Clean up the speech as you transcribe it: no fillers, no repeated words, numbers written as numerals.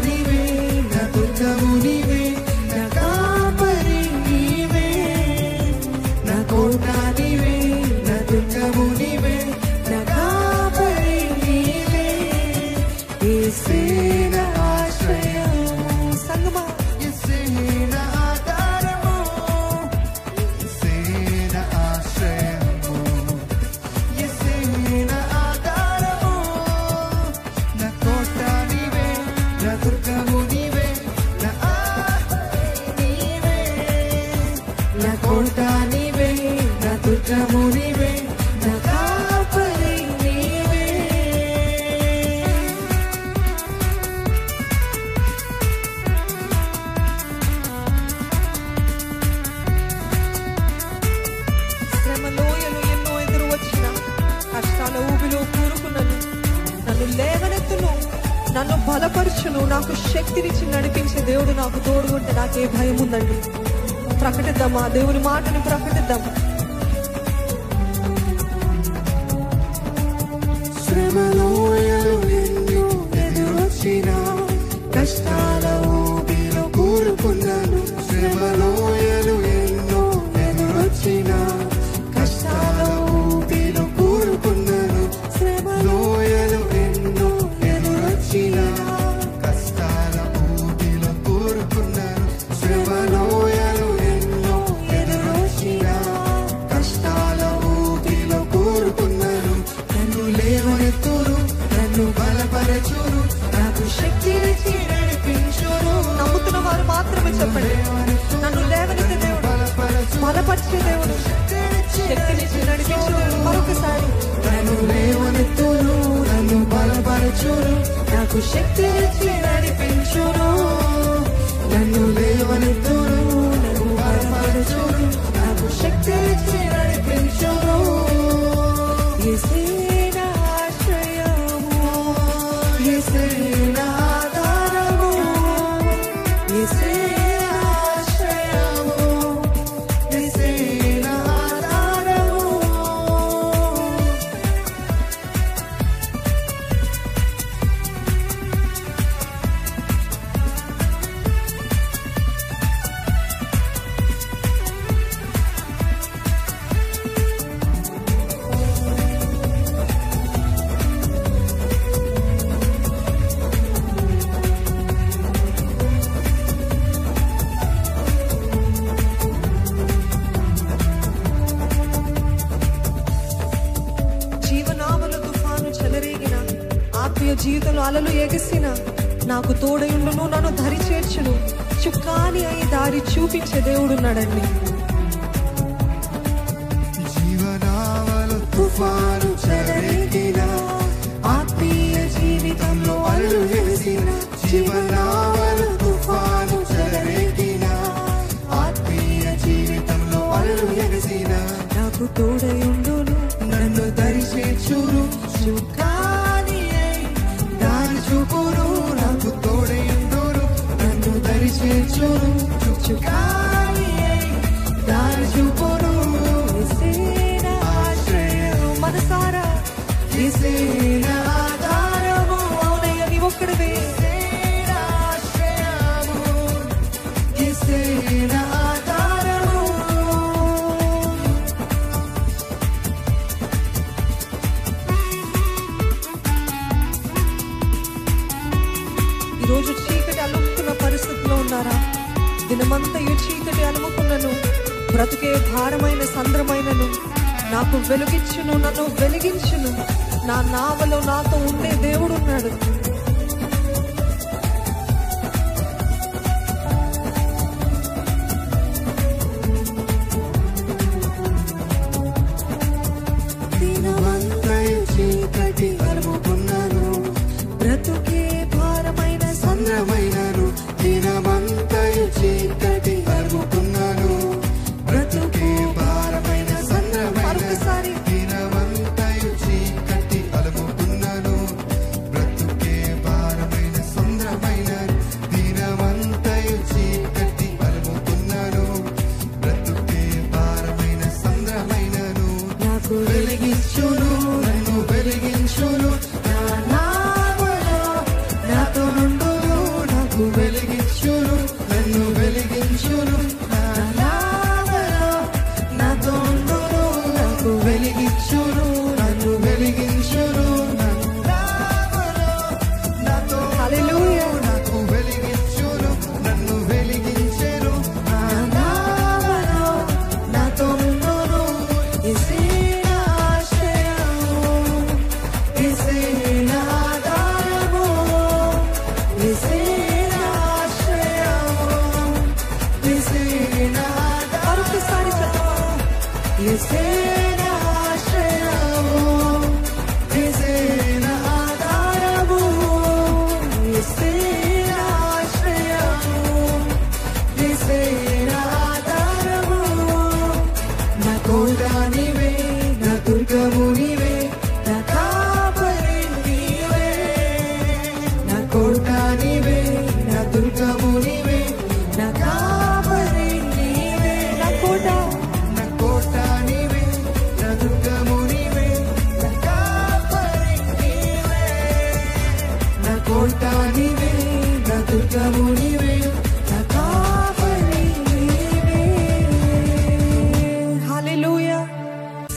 నీవే, నా దుర్గము నీవే, నా కాపరి నీవే, నా కోట నీవే, నా దుర్గము నీవే, నా కాపరి నీవే. యేసే నా ఆశ్రయము. సంగమా యేసే నా ఆధారము, యేసే నా ఆశ్రయము, యేసే నా ఆధారము, నా కోట నీవే, నా దుర్గము నీవే, నా ఆశ్రయము నీవే, నా కోట నీవే, నా దుర్గము నీవే, నా కాపరి నీవే. శ్రమలోయలు ఎన్నో ఎదురు వచ్చిన, కష్టాల ఊబిలో కూరుకున్నాను, నన్ను లేవనెత్తును, నన్ను బలపరుచును, నాకు శక్తినిచ్చి నడిపించే దేవుడు నాకు తోడు ఉంటే నాకే భయం ఉందండి. ప్రకటిద్దామా, దేవుని మాటను ప్రకటిద్దాం. శ్రమలోయలు ఎన్నో ఎదురొచ్చిన, కష్టాల ఊబిలో కూరుకున్నాను, శ్రమలోయలు ఎన్నో ఎదురొచ్చిన, కష్టాల ఊబిలో కూరుకున్నాను, శ్రమలోయలు ఎన్నో ఎదురొచ్చిన, కష్టాల ఊబిలో కూరుకున్నాను, శ్రమలోయలు ఎన్నో ఎదురొచ్చిన, కష్టాల ఊబిలో కూరుకున్నాను. నన్ను లేవనెత్తురు, నన్ను బలపరచురు, నాకు శక్తినిచ్చి నడిపించురు. నమ్ముతున్న వారు మాత్రమే చెప్పండి. నన్ను లేవనెత్తే దేవుడు, బలపరిచే దేవుడు, శక్తినిచ్చి నడిపించురు. మరొకసారి నన్ను లేవనెత్తురు, నన్ను బలపరచురు, నాకు శక్తినిచ్చి నడిపించురు. నన్ను లేవనెత్తురు, నన్ను బలపరచురు, నాకు శక్తినిచ్చి నడిపించురు. యేసే నా ఆశ్రయము, యేసే నా ఆధారము, యేసే నా ఆశ్రయము, యేసే నా ఆధారము. జీవనామల తుఫాను చెలరేగిన, ఆత్మీయ జీవితంలో అలలు ఎగిసిన, నాకు తోడయుండును, నన్ను ధరి చేర్చును, చుక్కాని అయి దారి చూపించే దేవుడున్నాడండి. జీవనామల తుఫాను చెలరేగిన, ఆత్మీయ జీవితంలో అలలు ఎగిసిన, జీవనామల తుఫాను చెలరేగిన, ఆత్మీయ జీవితంలో అలలు ఎగిసిన, నాకు తోడయుండును, నన్ను ధరి చేర్చును, చుక్కాని అయి దారి చూపును, నాకు తోడయుండును, నన్ను ధరి చేర్చును, చుక్కాని అయి దారి చూపును. యేసే నా ఆశ్రయము. మనసారా యేసే నా ఆధారము. అవునయ్య, నీ ఒక్కడివే. యేసే నా ఆశ్రయము, యేసే నా ఆధారము. ఈరోజు చీకటి అలుముకున్న పరిస్థితిలో ఉన్నారా? దినమంతయు చీకటి అలుముకున్నను, బ్రతుకే భారమైన సంద్రమైనను, నాకు వెలుగిచ్చును, నన్ను వెలిగించును, నా నావలో నాతో ఉండే దేవుడున్నాడు. దినమంతయు చీకటి అలుముకున్నను, బ్రతుకే భారమైన సంద్రమైనను, దినమంతయు చీకటి అలుముకున్నను, బ్రతుకే భారమైన సంద్రమైన, దినమంతయు చీకటి అలుముకున్నను, బ్రతుకే భారమైన సంద్రమైన, దినమంతయు చీకటి అలుముకున్నను, బ్రతుకే భారమైన సంద్రమైనను, నాకు వెలిగించును, నన్ను వెలిగించును, నా నావలో నాతో నుండును, నాకు వెలిగించును, నన్ను వెలిగించును. నా నామలో నాతో ఉండును, నాకు వెలిగించును, నన్ను వెలిగించును. నా నామలో నాతో హల్లెలూయా. నాకు వెలిగించును, నన్ను వెలిగించెను. నా నామలో నాతో ఉండును. యేసే నా ఆశ్రయము, యేసే నా ఆధారము, యేసే నా ఆశ్రయము, యేసే నా మరొకసారి చదవండి. యేసే నా ఆశ్రయము, యేసే నా ఆధారము, యేసే నా ఆశ్రయము, యేసే నా ఆధారము. నా కోట నీవే, నా దుర్గము నీవే, నా కాపరి నీవే. నా కోట నీవే, నా దుర్గము నీవే, నా కాపరి నీవే. నా కోట నా కోట నీవే, నా దుర్గము నీవే, నా కాపరి నీవే. నా కోట నీవే, నా దుర్గము నీవే,